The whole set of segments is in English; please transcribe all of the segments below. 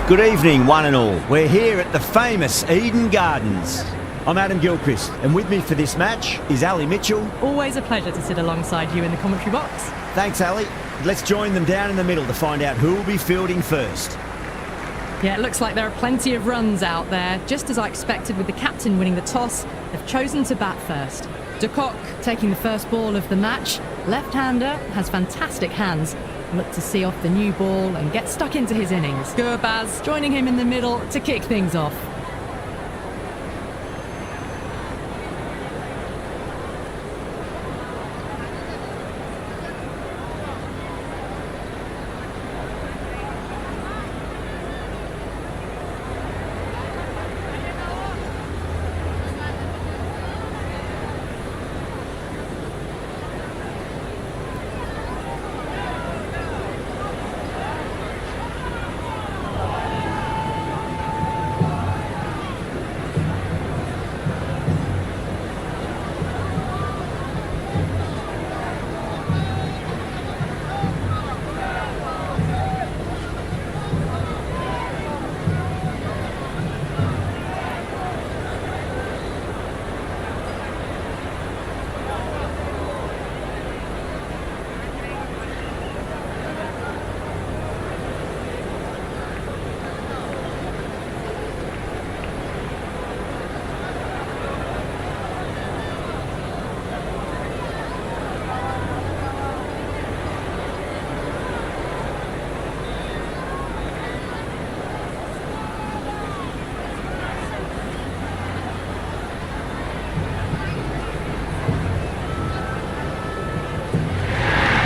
Good evening, one and all. We're here at the famous Eden Gardens. I'm Adam Gilchrist, and with me for this match is Ali Mitchell. Always a pleasure to sit alongside you in the commentary box. Thanks, Ali. Let's join them down in the middle to find out who will be fielding first. Yeah, it looks like there are plenty of runs out there. Just as I expected with the captain winning the toss, they've chosen to bat first. De Kock taking the first ball of the match. Left-hander has fantastic hands. Look to see off the new ball and get stuck into his innings. Gurbaz joining him in the middle to kick things off.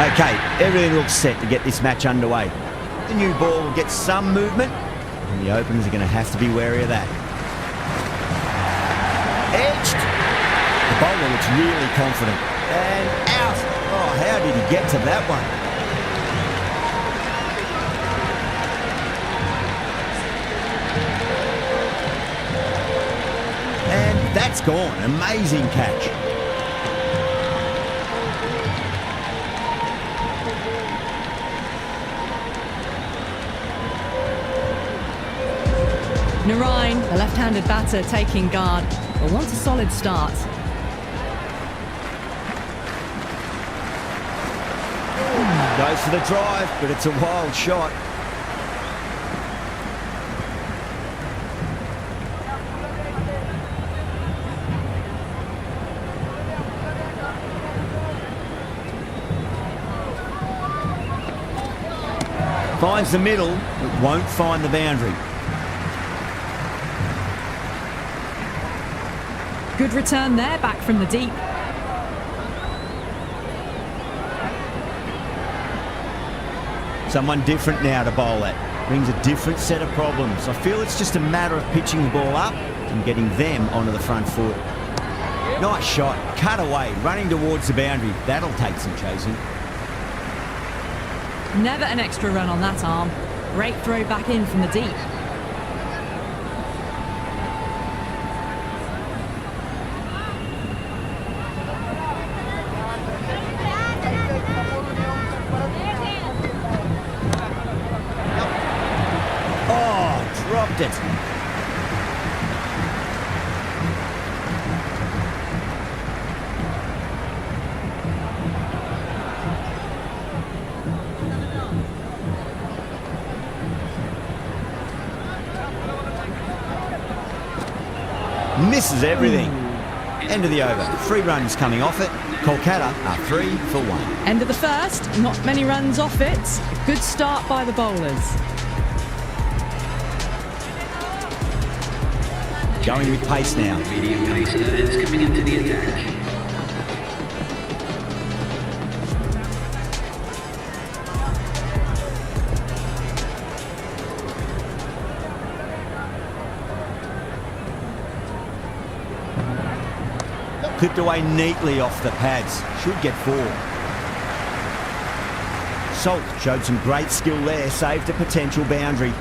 Okay, everything looks set to get this match underway. The new ball will get some movement, and the openers are going to have to be wary of that. Edged. The bowler looks really confident. And out. Oh, how did he get to that one? And that's gone. Amazing catch. Narine, the left-handed batter, taking guard, will want a solid start. Goes for the drive, but it's a wild shot. Finds the middle, but won't find the boundary. Good return there, back from the deep. Someone different now to bowl at. Brings a different set of problems. I feel it's just a matter of pitching the ball up and getting them onto the front foot. Nice shot, cut away, running towards the boundary. That'll take some chasing. Never an extra run on that arm. Great throw back in from the deep. Dropped it. Misses everything. End of the over. 3 runs coming off it. Kolkata are 3 for 1. End of the first. Not many runs off it. Good start by the bowlers. Going with pace now. Medium pacer is coming into the attack. Clipped away neatly off the pads. Should get 4. Salt showed some great skill there. Saved a potential boundary.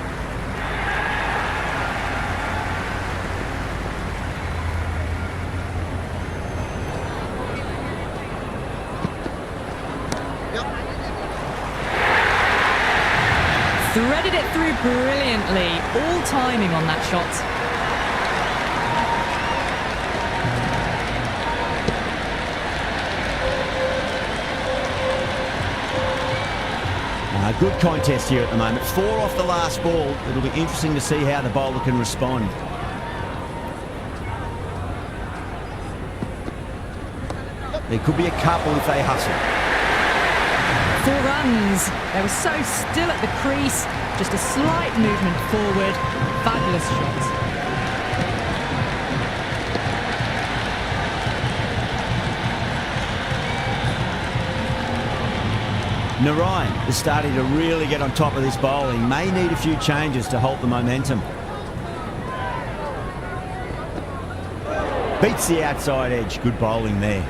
Threaded it through brilliantly. All timing on that shot. Good contest here at the moment. 4 off the last ball. It'll be interesting to see how the bowler can respond. There could be a couple if they hustle. 4 runs. They were so still at the crease. Just a slight movement forward. Fabulous shot. Narayan is starting to really get on top of this bowling. May need a few changes to halt the momentum. Beats the outside edge. Good bowling there.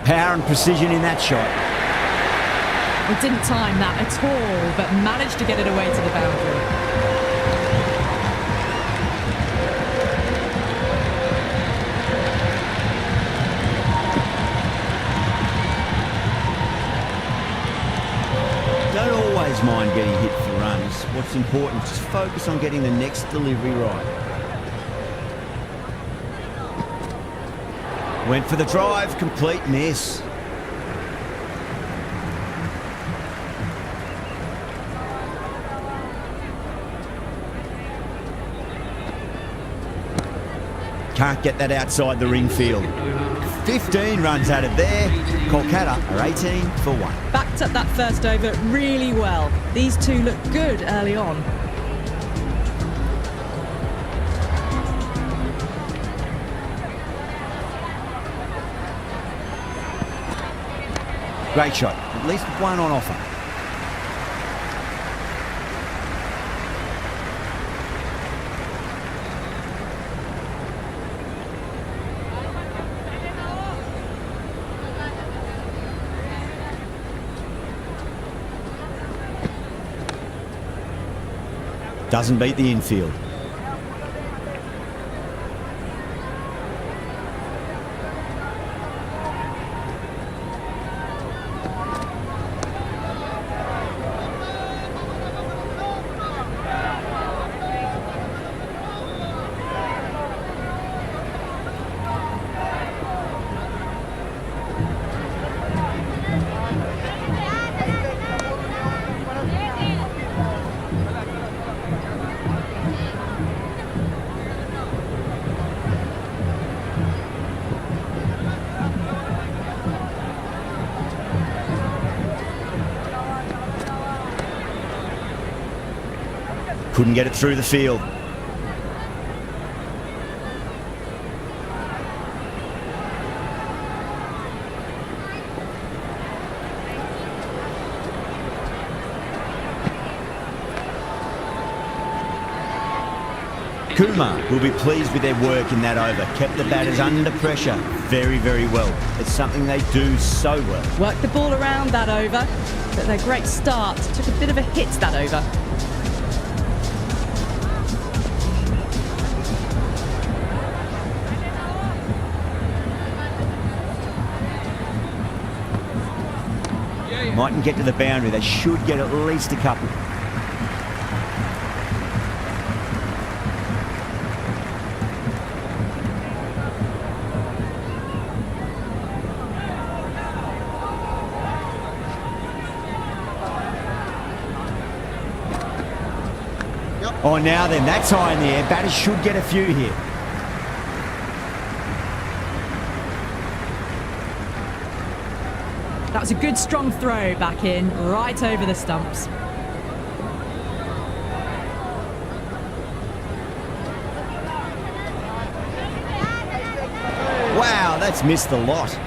Power and precision in that shot. It didn't time that at all, but managed to get it away to the boundary. Don't always mind getting hit for runs. What's important is just focus on getting the next delivery right. Went for the drive, complete miss. Can't get that outside the ring field. 15 runs out of there. Kolkata are 18 for 1. Backed up that first over really well. These two look good early on. Great shot. At least one on offer. Doesn't beat the infield. Couldn't get it through the field. Kumar will be pleased with their work in that over. Kept the batters under pressure very, very well. It's something they do so well. Worked the ball around that over, but their great start took a bit of a hit that over. Mightn't get to the boundary. They should get at least a couple. Oh, now then, that's high in the air. Batters should get a few here. That was a good strong throw back in, right over the stumps. Wow, that's missed the lot.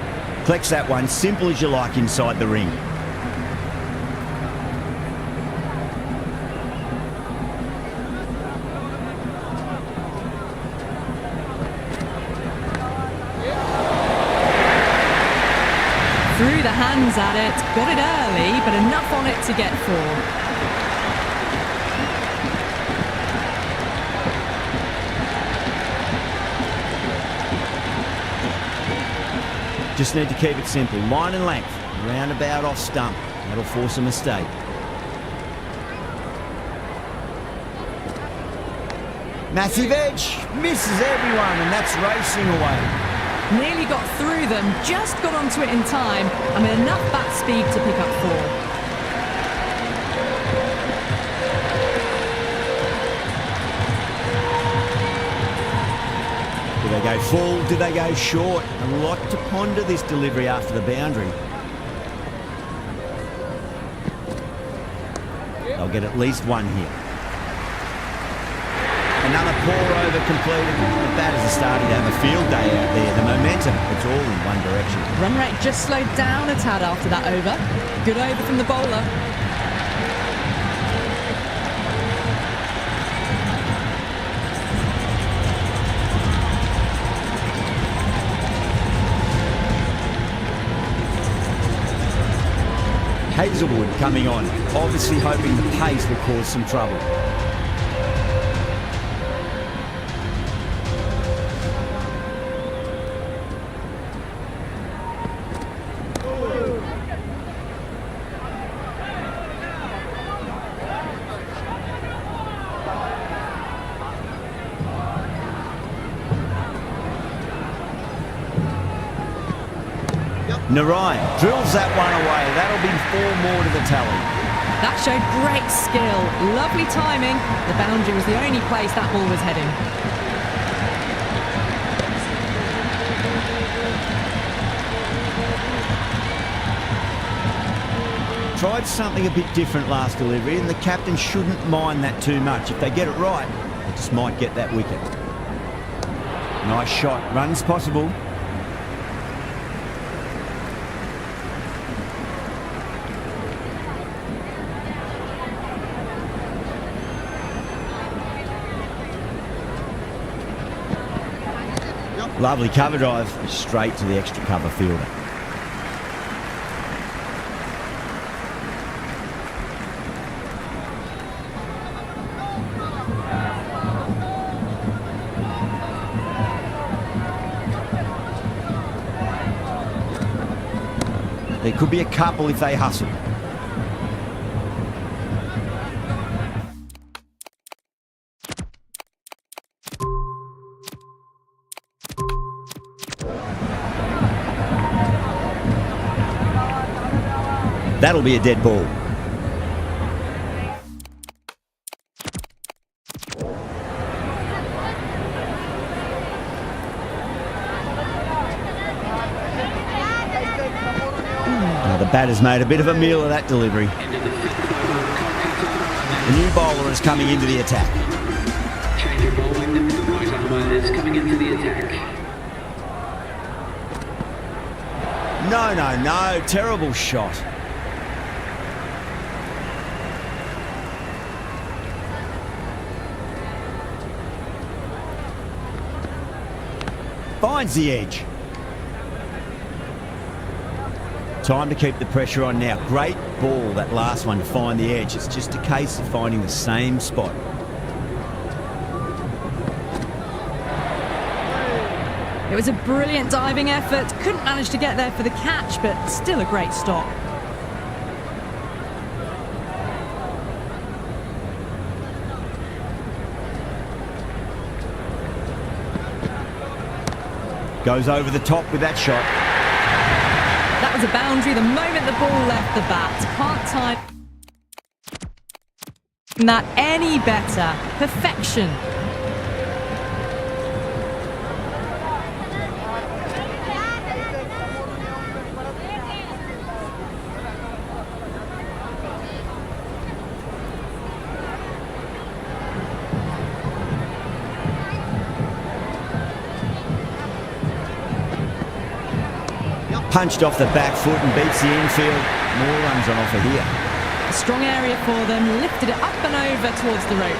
Collects that one, simple as you like inside the ring. Threw the hands at it, got it early, but enough on it to get 4. Just need to keep it simple. Line and length. Roundabout off stump. That'll force a mistake. Massive edge. Misses everyone, and that's racing away. Nearly got through them, just got onto it in time, and with enough bat speed to pick up 4. Do they go full? Do they go short? A lot to ponder this delivery after the boundary. They'll get at least one here. Another pour over completed. The batters are starting to have a field day out there. The momentum, it's all in one direction. Run rate just slowed down a tad after that over. Good over from the bowler. Hazelwood coming on, obviously hoping the pace will cause some trouble. Narayan drills that one away. That'll be 4 more to the tally. That showed great skill. Lovely timing. The boundary was the only place that ball was heading. Tried something a bit different last delivery, and the captain shouldn't mind that too much. If they get it right, they just might get that wicket. Nice shot. Runs possible. Lovely cover drive, straight to the extra cover fielder. There could be a couple if they hustle. That'll be a dead ball. The batter's made a bit of a meal of that delivery. The new bowler is coming into the attack. Change your bowling. The right armour is coming into the attack. No. Terrible shot. Finds the edge. Time to keep the pressure on now. Great ball, that last one, to find the edge. It's just a case of finding the same spot. It was a brilliant diving effort. Couldn't manage to get there for the catch, but still a great stop. Goes over the top with that shot. That was a boundary the moment the ball left the bat. Can't time that any better. Perfection. Punched off the back foot and beats the infield. More runs on offer here. A strong area for them. Lifted it up and over towards the rope.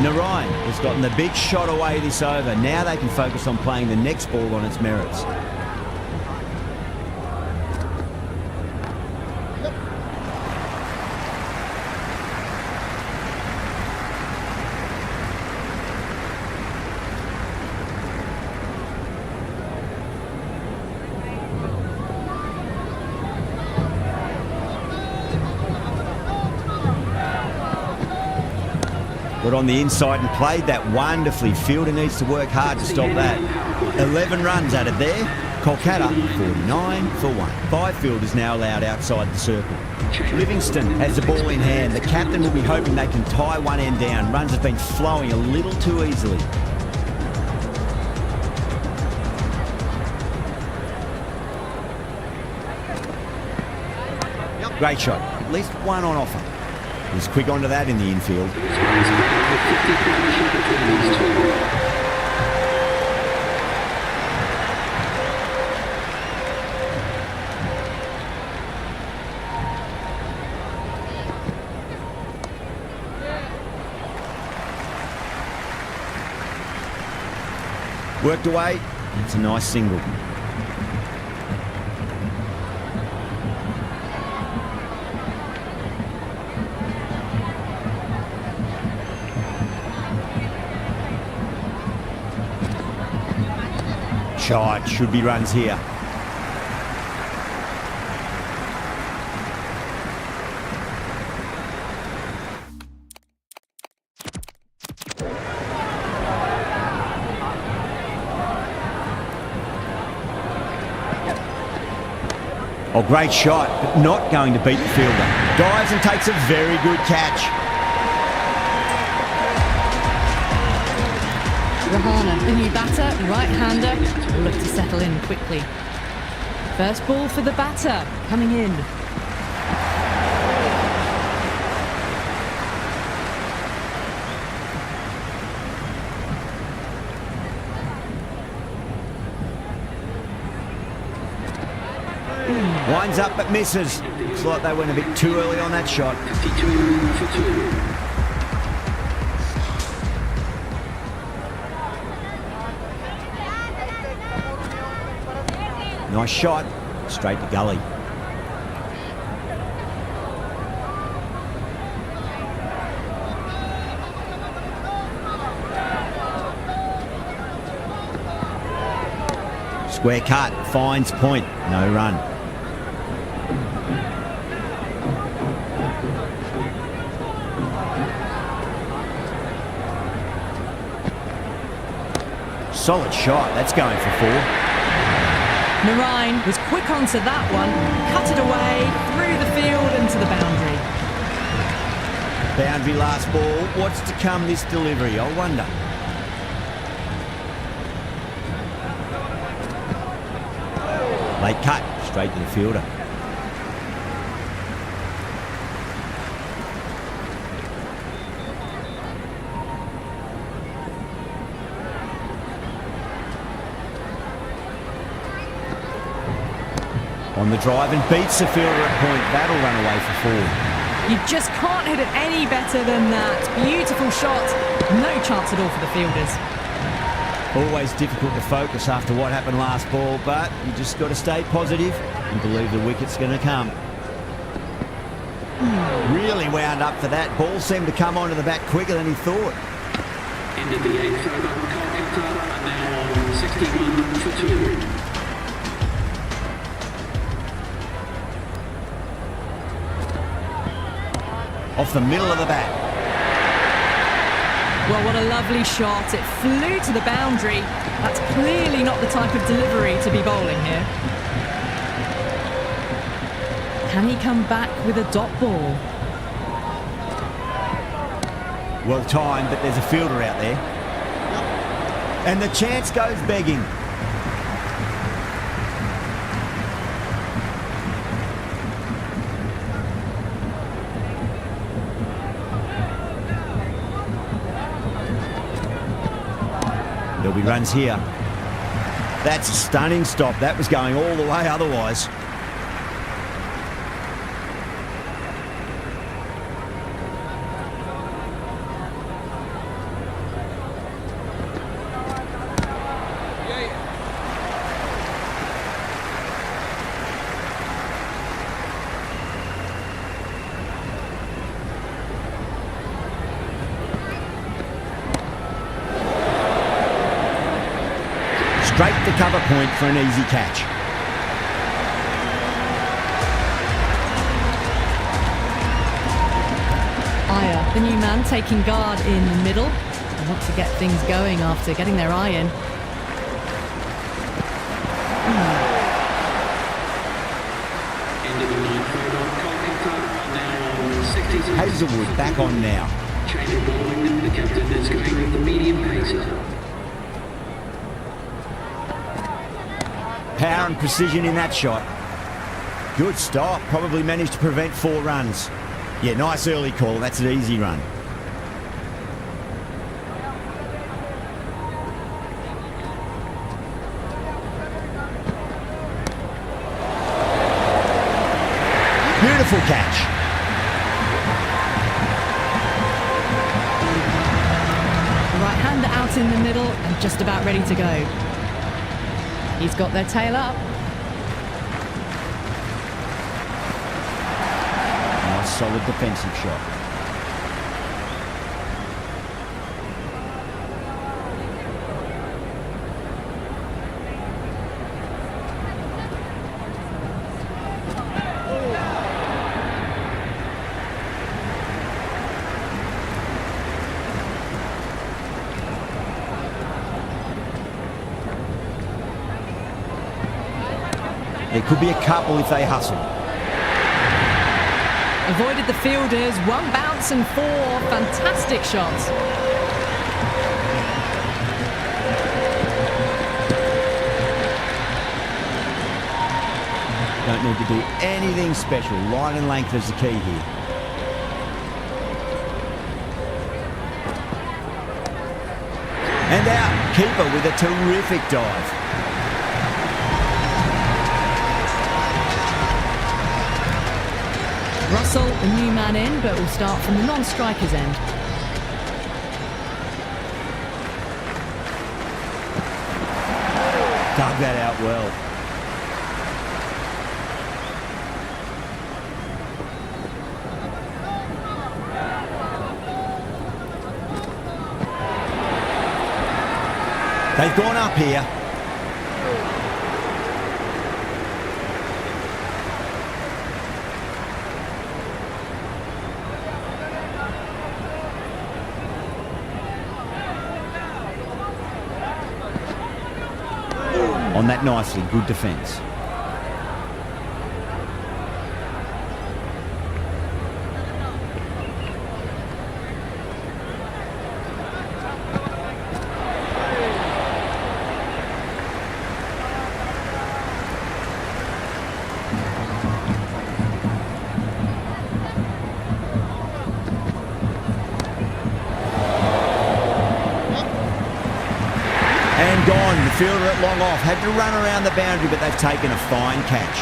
Narayan has gotten the big shot away this over. Now they can focus on playing the next ball on its merits. Got on the inside and played that wonderfully. Fielder needs to work hard to stop that. 11 runs added there. Kolkata 49 for 1. 5 fielders now allowed outside the circle. Livingston has the ball in hand. The captain will be hoping they can tie one end down. Runs have been flowing a little too easily. Great shot. At least one on offer. He's quick onto that in the infield. Worked away. It's a nice single. Shot. Should be runs here. Oh, great shot, but not going to beat the fielder. Dives and takes a very good catch. Rahana, the new batter, right-hander, will look to settle in quickly. First ball for the batter, coming in. Winds up but misses. Looks like they went a bit too early on that shot. 52 for 2. Nice shot, straight to gully. Square cut, finds point, no run. Solid shot, that's going for 4. Narine was quick onto that one, cut it away, through the field and to the boundary. Boundary last ball, what's to come this delivery, I wonder. Late cut, straight to the fielder. On the drive and beats the fielder at point. That'll run away for 4. You just can't hit it any better than that. Beautiful shot. No chance at all for the fielders. Always difficult to focus after what happened last ball, but you just got to stay positive and believe the wicket's going to come. Really wound up for that. Ball seemed to come onto the bat quicker than he thought. End of the 8th over, Kolkata are now on 61 for 2. Off the middle of the bat. Well, what a lovely shot. It flew to the boundary. That's clearly not the type of delivery to be bowling here. Can he come back with a dot ball? Well timed, but there's a fielder out there. And the chance goes begging. There'll be runs here. That's a stunning stop. That was going all the way otherwise. Straight to cover point for an easy catch. Iyer The new man taking guard in the middle. They want to get things going after getting their eye in. End of the 9 photo, now 60. Hazelwood back on now. Change of bowling, the captain is going with the medium pacer. Power and precision in that shot. Good stop. Probably managed to prevent 4 runs. Yeah, nice early call. That's an easy run. Beautiful catch. The right-hander out in the middle and just about ready to go. He's got their tail up. Nice solid defensive shot. There could be a couple if they hustle. Avoided the fielders, 1 bounce and 4 fantastic shots. Don't need to do anything special. Line and length is the key here. And out. Keeper with a terrific dive. Russell, the new man in, but will start from the non-striker's end. Dug that out well. They've gone up here. On that nicely, good defence. And gone. The fielder at long off. Had to run around the boundary, but they've taken a fine catch.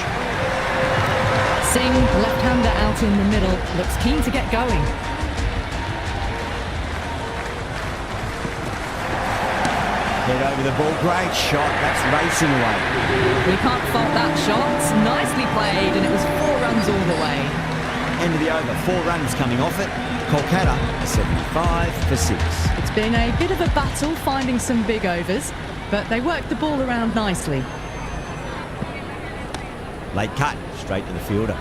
Singh, left-hander out in the middle, looks keen to get going. Head over the ball. Great shot. That's racing away. We can't fault that shot. Nicely played, and it was 4 runs all the way. End of the over. 4 runs coming off it. Kolkata, a 75 for 6. It's been a bit of a battle finding some big overs, but they worked the ball around nicely. Late cut. Straight to the fielder.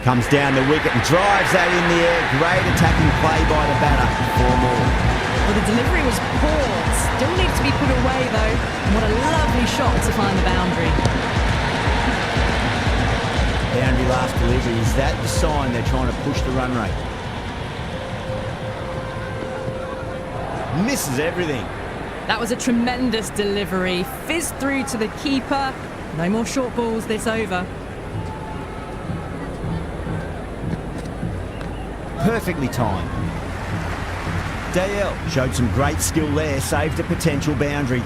Comes down the wicket and drives that in the air. Great attacking play by the batter. 4 more. Well, the delivery was poor. Still needs to be put away, though. And what a lovely shot to find the boundary. Boundary last delivery. Is that the sign they're trying to push the run rate? Misses everything. That was a tremendous delivery. Fizzed through to the keeper. No more short balls this over. Perfectly timed. Dale showed some great skill there, saved a potential boundary.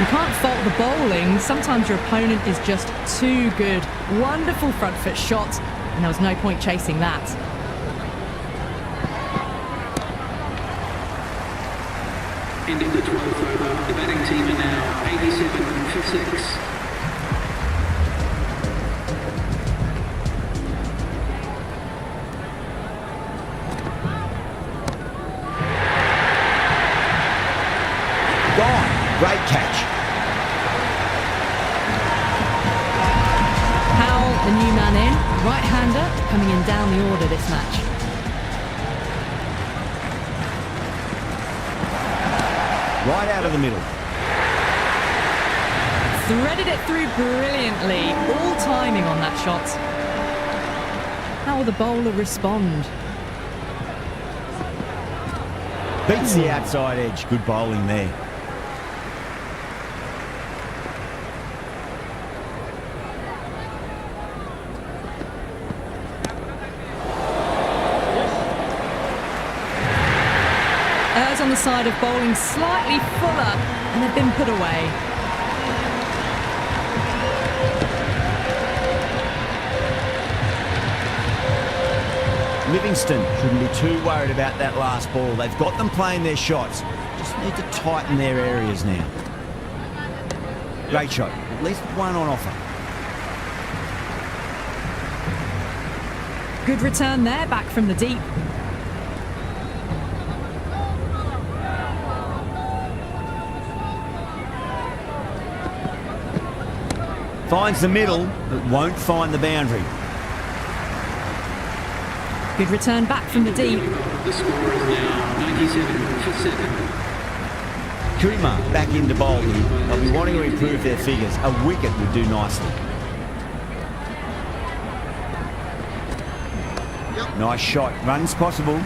You can't fault the bowling. Sometimes your opponent is just too good. Wonderful front foot shot, and there was no point chasing that. Ending the 12th over, the batting team are now 87 for 6. Gone. Great catch. Powell, the new man in, right-hander, coming in down the order this match. Right out of the middle. Threaded it through brilliantly. All timing on that shot. How will the bowler respond? Beats the outside edge. Good bowling there. Errs on the side of bowling slightly fuller, and they've been put away. Livingston shouldn't be too worried about that last ball. They've got them playing their shots. Just need to tighten their areas now. Great shot. At least one on offer. Good return there, back from the deep. Finds the middle, but won't find the boundary. Good return back from the deep. The score is now 97 for 7. Kumar back into bowl here. They'll be wanting to improve their figures. A wicket would do nicely. Nice shot. Runs possible.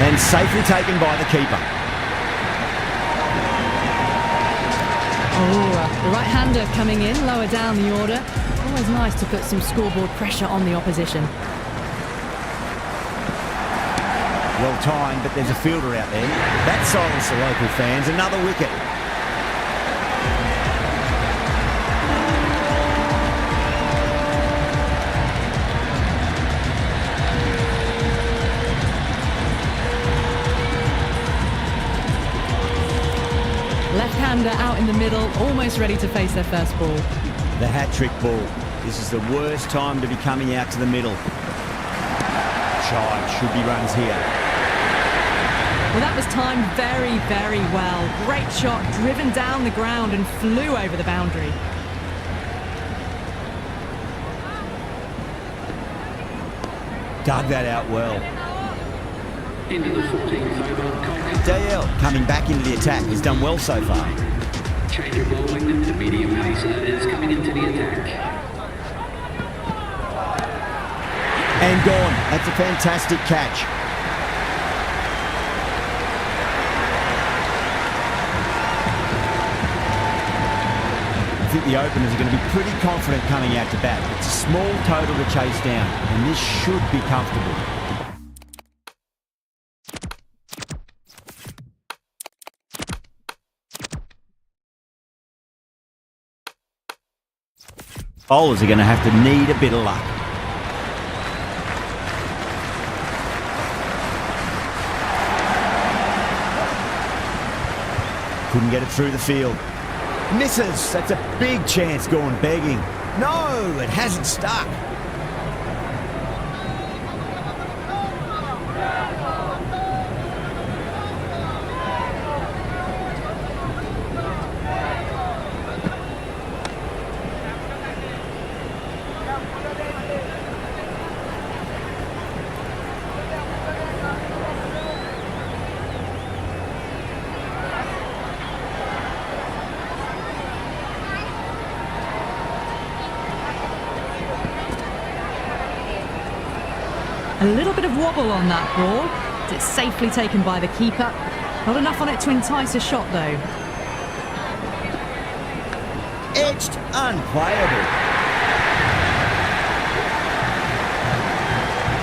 And safely taken by the keeper. Oh, the right-hander coming in, lower down the order. Always nice to put some scoreboard pressure on the opposition. Well timed, but there's a fielder out there. That silenced the local fans. Another wicket. Left-hander out in the middle, almost ready to face their first ball. The hat-trick ball. This is the worst time to be coming out to the middle. Child should be runs here. Well, that was timed very, very well. Great shot, driven down the ground and flew over the boundary. Dug that out well. Into the 14th over, Dale coming back into the attack. He's done well so far. change of bowling, the medium pacer is coming into the attack. And gone. That's a fantastic catch. I think the openers are going to be pretty confident coming out to bat. It's a small total to chase down, and this should be comfortable. Bowlers are going to have to need a bit of luck. Couldn't get it through the field. Misses. That's a big chance gone begging. No, it hasn't stuck. A little bit of wobble on that ball. It's safely taken by the keeper. Not enough on it to entice a shot though. Edged, unplayable.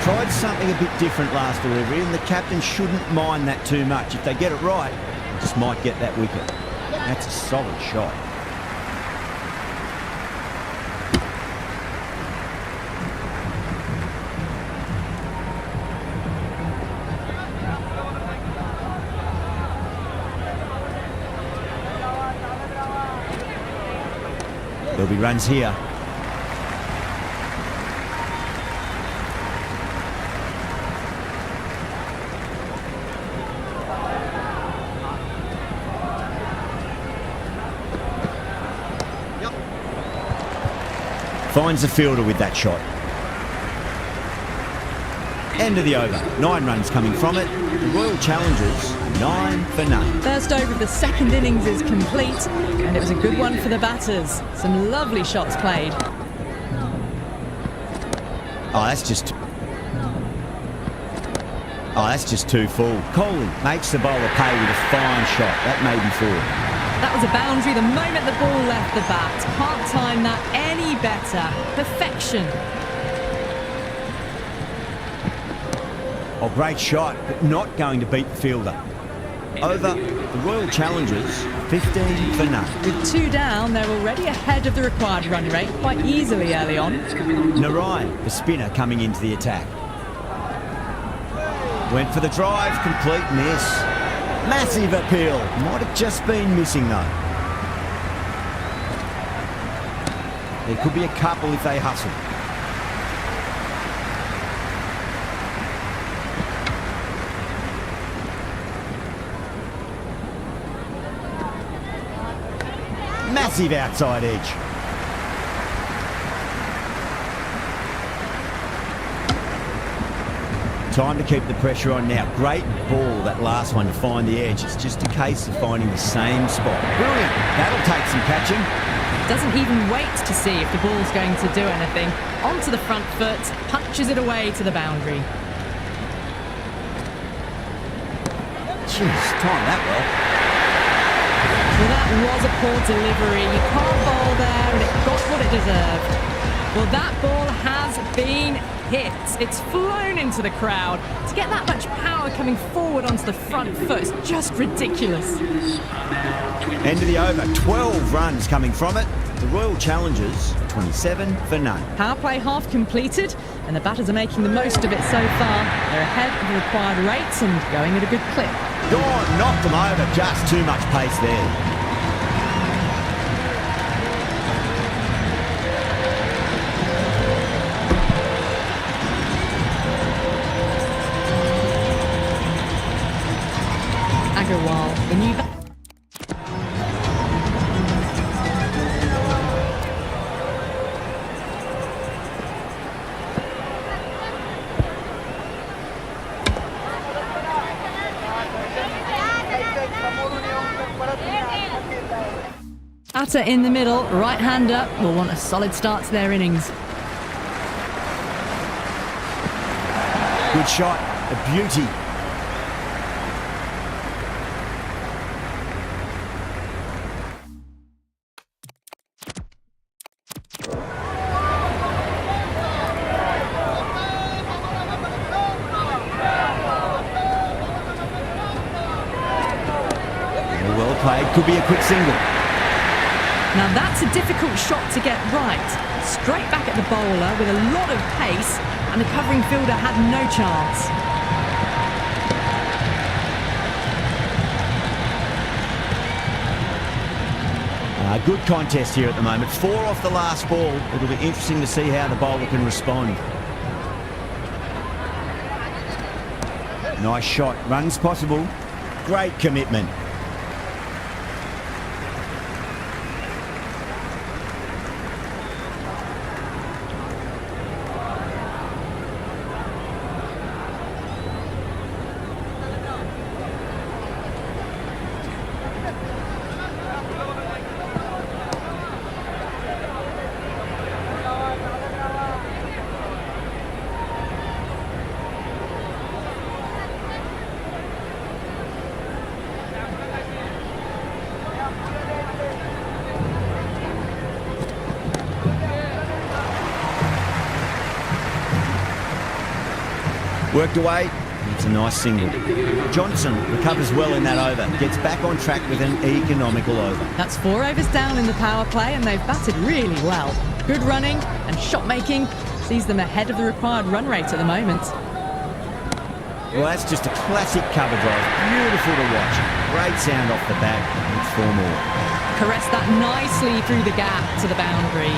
Tried something a bit different last delivery, and the captain shouldn't mind that too much. If they get it right, they just might get that wicket. That's a solid shot. There'll be runs here. Finds the fielder with that shot. End of the over. 9 runs coming from it. The Royal Challengers, 9 for none. First over of the second innings is complete, and it was a good one for the batters. Some lovely shots played. Oh, that's just too full. Coley makes the bowler pay with a fine shot. That may be four. That was a boundary the moment the ball left the bat. Can't time that any better. Perfection. Oh, great shot, but not going to beat the fielder. Over, the Royal Challengers, 15 for none. With 2 down, they're already ahead of the required run rate quite easily early on. Narayan, the spinner, coming into the attack. Went for the drive, complete miss. Massive appeal. Might have just been missing though. There could be a couple if they hustle. Massive outside edge. Time to keep the pressure on now. Great ball, that last one, to find the edge. It's just a case of finding the same spot. Brilliant. That'll take some catching. Doesn't even wait to see if the ball's going to do anything. Onto the front foot, punches it away to the boundary. Jeez, timed that well. Well, that was a poor delivery. You can't bowl there, and it got what it deserved. Well, that ball has been hit. It's flown into the crowd. To get that much power coming forward onto the front foot is just ridiculous. End of the over. 12 runs coming from it. The Royal Challengers, 27 for none. Power play half completed, and the batters are making the most of it so far. They're ahead of the required rates and going at a good clip. Gone, knocked them over. Just too much pace there. Agarwal, the new batter in the middle, right-hander, will want a solid start to their innings. Good shot, a beauty. Well played, could be a quick single. Now that's a difficult shot to get right. Straight back at the bowler with a lot of pace, and the covering fielder had no chance. Good contest here at the moment. 4 off the last ball. It'll be interesting to see how the bowler can respond. Nice shot. Runs possible. Great commitment. Worked away, and it's a nice single. Johnson recovers well in that over, gets back on track with an economical over. That's 4 overs down in the power play, and they've batted really well. Good running and shot making sees them ahead of the required run rate at the moment. Well, that's just a classic cover drive. Beautiful to watch. Great sound off the bat. It's 4 more. Caressed that nicely through the gap to the boundary.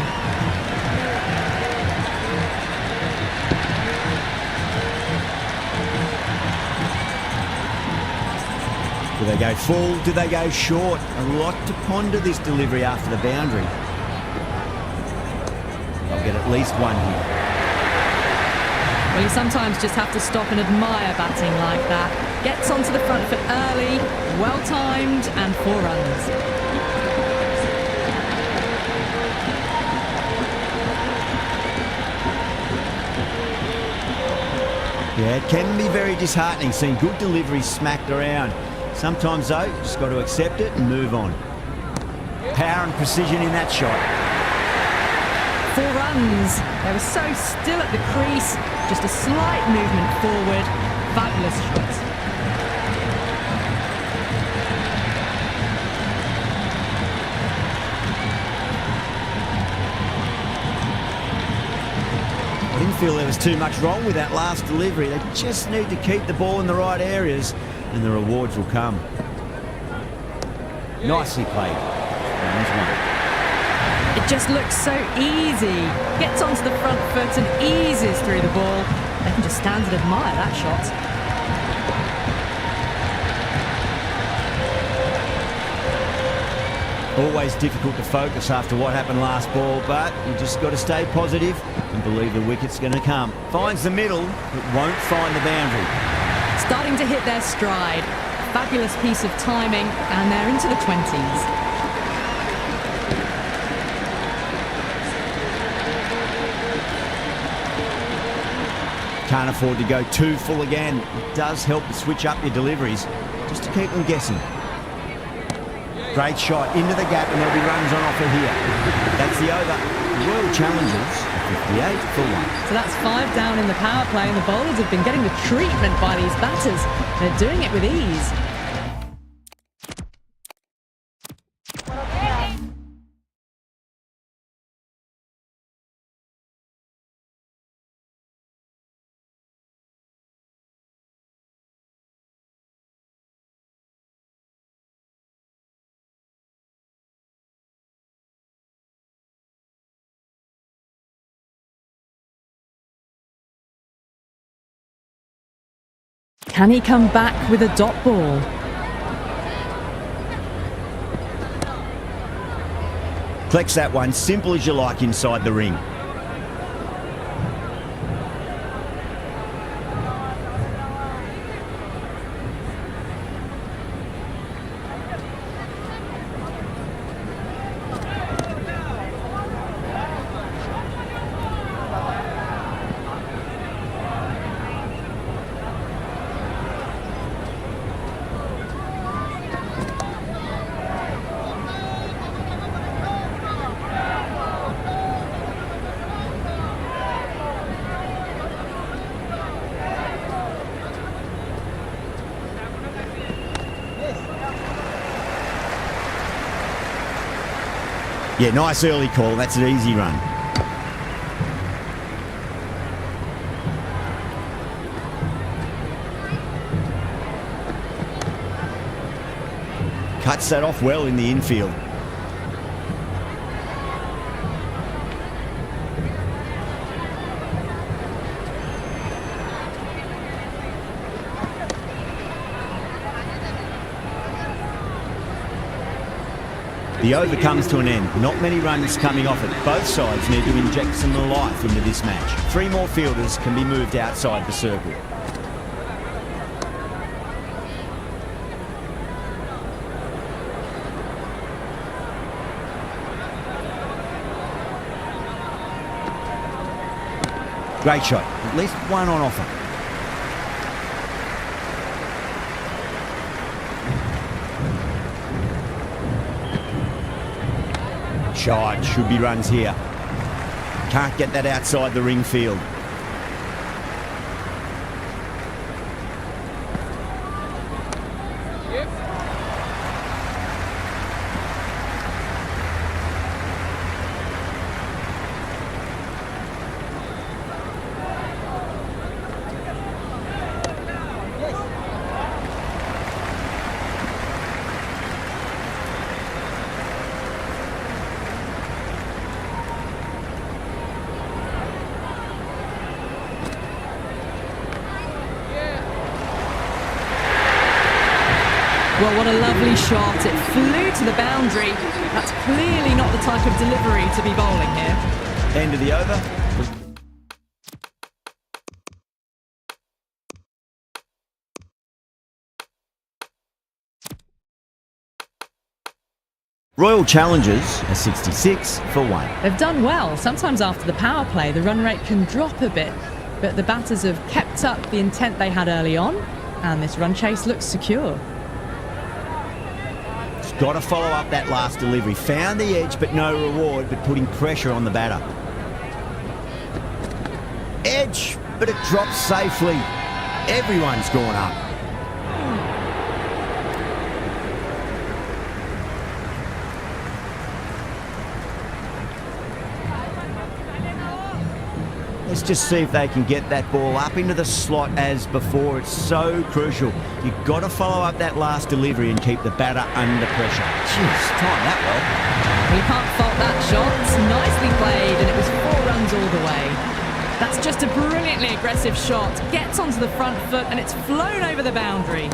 Do they go full? Do they go short? A lot to ponder this delivery after the boundary. They'll get at least one here. Well, you sometimes just have to stop and admire batting like that. Gets onto the front foot early, well-timed, and 4 runs. Yeah, it can be very disheartening seeing good deliveries smacked around. Sometimes, though, you just got to accept it and move on. Power and precision in that shot. 4 runs. They were so still at the crease. Just a slight movement forward. Fabulous shot. I didn't feel there was too much wrong with that last delivery. They just need to keep the ball in the right areas and the rewards will come. Nicely played. Runs 1. It just looks so easy. Gets onto the front foot and eases through the ball. They can just stand and admire that shot. Always difficult to focus after what happened last ball, but you just got to stay positive and believe the wicket's going to come. Finds the middle, but won't find the boundary. Starting to hit their stride. Fabulous piece of timing, and they're into the 20s. Can't afford to go too full again. It does help to switch up your deliveries, just to keep them guessing. Great shot into the gap, and there'll be runs on offer here. That's the over. Royal Challengers, 58 for 1. So that's 5 down in the power play, and the bowlers have been getting the treatment by these batters. They're doing it with ease. Can he come back with a dot ball? Collects that one, simple as you like inside the ring. Yeah, nice early call. That's an easy run. Cuts that off well in the infield. The over comes to an end. Not many runs coming off it. Both sides need to inject some life into this match. 3 more fielders can be moved outside the circle. Great shot. At least one on offer. Shot. Should be runs here. Can't get that outside the ring field. Well, what a lovely shot. It flew to the boundary. That's clearly not the type of delivery to be bowling here. End of the over. Royal Challengers are 66 for 1. They've done well. Sometimes after the power play, the run rate can drop a bit, but the batters have kept up the intent they had early on, and this run chase looks secure. He's got to follow up that last delivery. Found the edge, but no reward, but putting pressure on the batter. Edge, but it drops safely. Everyone's gone up. Let's just see if they can get that ball up into the slot as before. It's so crucial. You've got to follow up that last delivery and keep the batter under pressure. Jeez, time that well. You can't fault that shot. Nicely played, and it was 4 runs all the way. That's just a brilliantly aggressive shot. Gets onto the front foot, and it's flown over the boundary.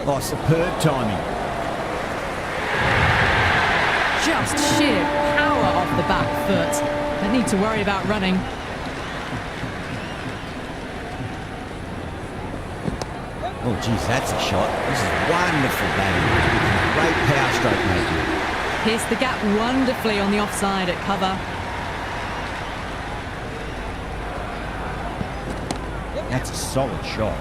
Oh, superb timing. Just sheer power off the back foot. Don't need to worry about running. Oh, geez, that's a shot. This is wonderful batting. Great power stroke making. Pierced the gap wonderfully on the offside at cover. That's a solid shot.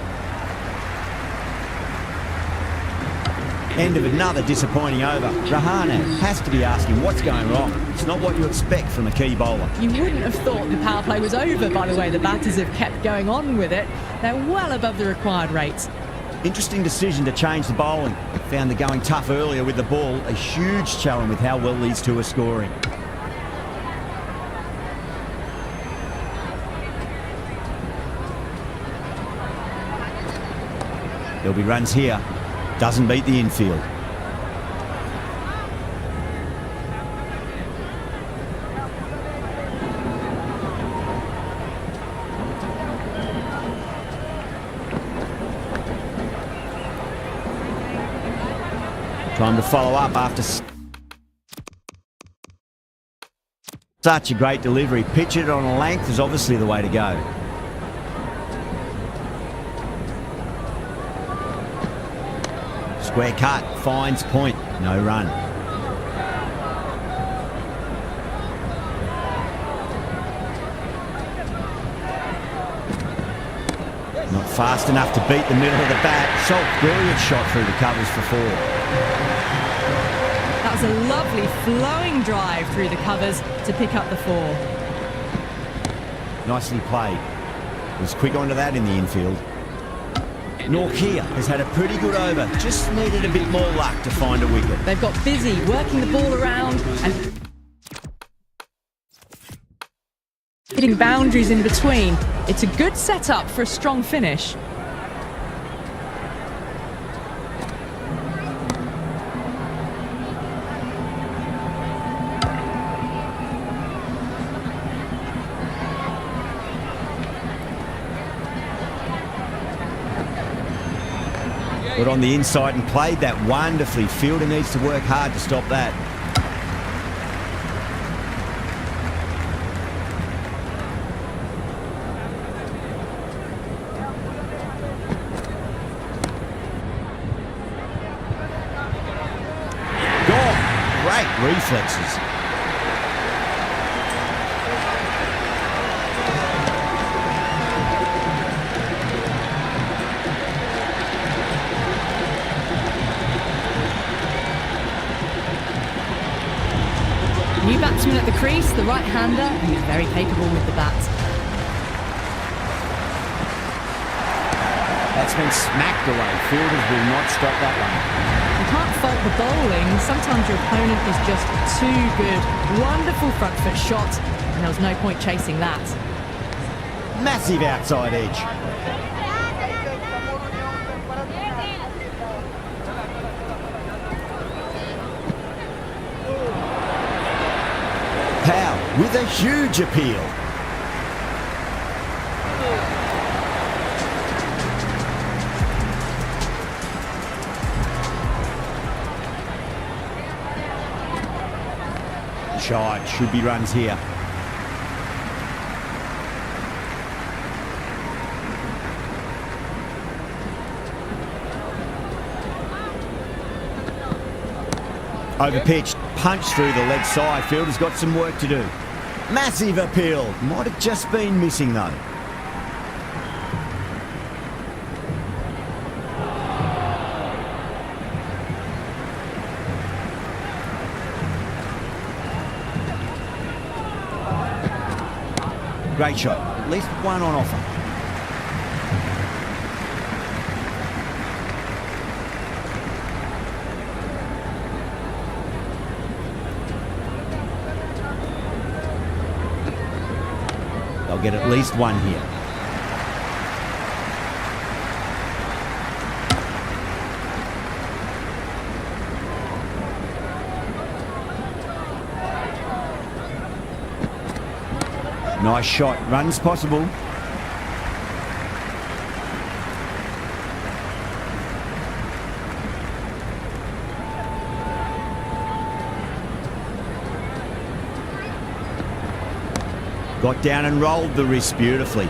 End of another disappointing over. Rahane has to be asking what's going wrong. It's not what you expect from a key bowler. You wouldn't have thought the power play was over by the way the batters have kept going on with it. They're well above the required rates. Interesting decision to change the bowling. Found the going tough earlier with the ball. A huge challenge with how well these two are scoring. There'll be runs here. Doesn't beat the infield. Time to follow up after such a great delivery. Pitch it on a length is obviously the way to go. Square cut, finds point, no run. Not fast enough to beat the middle of the bat. Salt, brilliant shot through the covers for 4. That was a lovely flowing drive through the covers to pick up the 4. Nicely played. Was quick onto that in the infield. Norkia has had a pretty good over. Just needed a bit more luck to find a wicket. They've got busy working the ball around and hitting boundaries in between. It's a good setup for a strong finish. Got on the inside and played that wonderfully. Fielder needs to work hard to stop that. Gone. Great reflexes. New batsman at the crease, the right-hander, who's very capable with the bat. That's been smacked away. Fielders will not stop that one. You can't fault the bowling. Sometimes your opponent is just too good. Wonderful front foot shot, and there was no point chasing that. Massive outside edge. Powell with a huge appeal. shot. Should be runs here. Overpitched, punch through the leg side. Fielder's got some work to do. Massive appeal. Might have just been missing though. Great shot. At least one on offer. They'll get at least one here. Nice shot. Runs possible. Got down and rolled the wrist beautifully.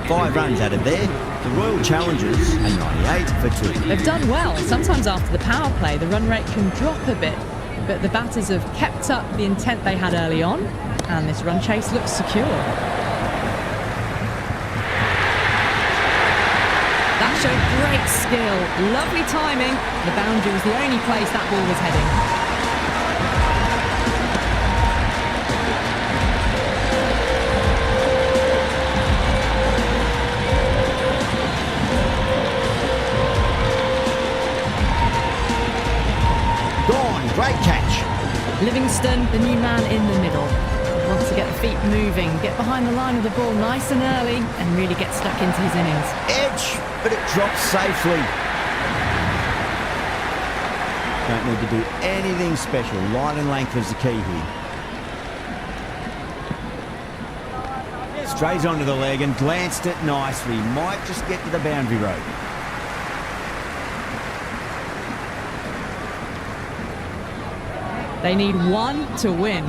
5 runs added there. The Royal Challengers are 98 for 2. They've done well. Sometimes after the power play, the run rate can drop a bit, but the batters have kept up the intent they had early on, and this run chase looks secure. That showed great skill, lovely timing. The boundary was the only place that ball was heading. Great catch. Livingston, the new man in the middle. Wants to get the feet moving, get behind the line of the ball nice and early, and really get stuck into his innings. Edge, but it drops safely. Don't need to do anything special. Line and length is the key here. Strays onto the leg and glanced it nicely. Might just get to the boundary road. They need one to win.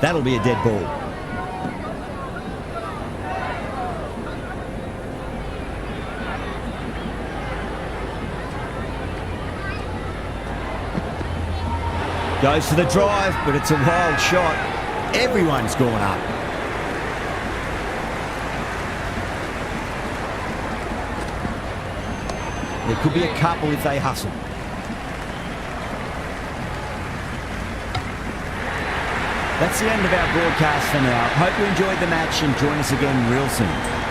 That'll be a dead ball. Goes for the drive, but it's a wild shot. Everyone's gone up. There could be a couple if they hustle. That's the end of our broadcast for now. Hope you enjoyed the match and join us again real soon.